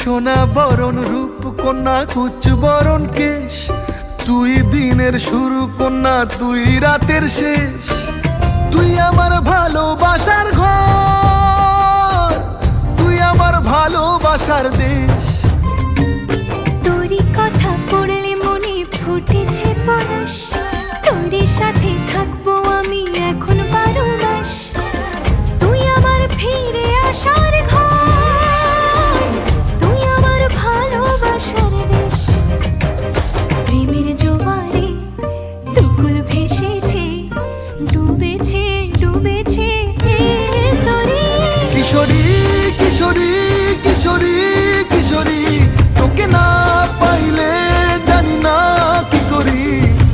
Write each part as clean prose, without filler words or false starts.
সোনা বরণ রূপ কন্যা কুচ বরণ কেশ, তুই দিনের শুরু কন্যা তুই রাতের শেষ। তুই আমার ভালোবাসার ঘর, তুই আমার ভালোবাসার দেশ। তোরই কথা পড়লে মনে ফুটেছে পরশ, তোরই সাথে থাকবো আমি এখন 12 মাস। তুই আমার ফিরে আসার ঘর, তুই আমার ভালোবাসার দেশ। প্রেমের জোয়ারে দুকুল ভেসেছে, ডুবেছে ডুবেছে তোরে। কিশোরী কিশোরী কিশোরী কিশোরী, তোকে না পাইলে জানি না কি করি।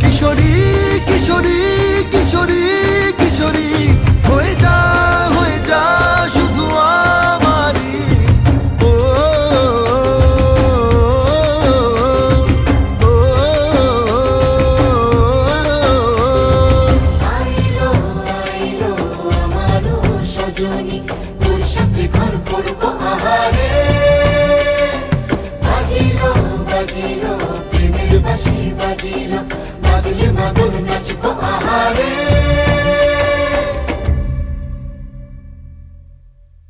কিশোরী কিশোরী কিশোরী কিশোরী, হয়ে যা শুধু আমারই। ও আইলো আইলো আমারও সজনী, তোর সাথে ঘর করবো আহারে। বাজিলো বাজিলো প্রেমের বাঁশি বাজিলো, বাজলে মাদল নাচবো আহারে।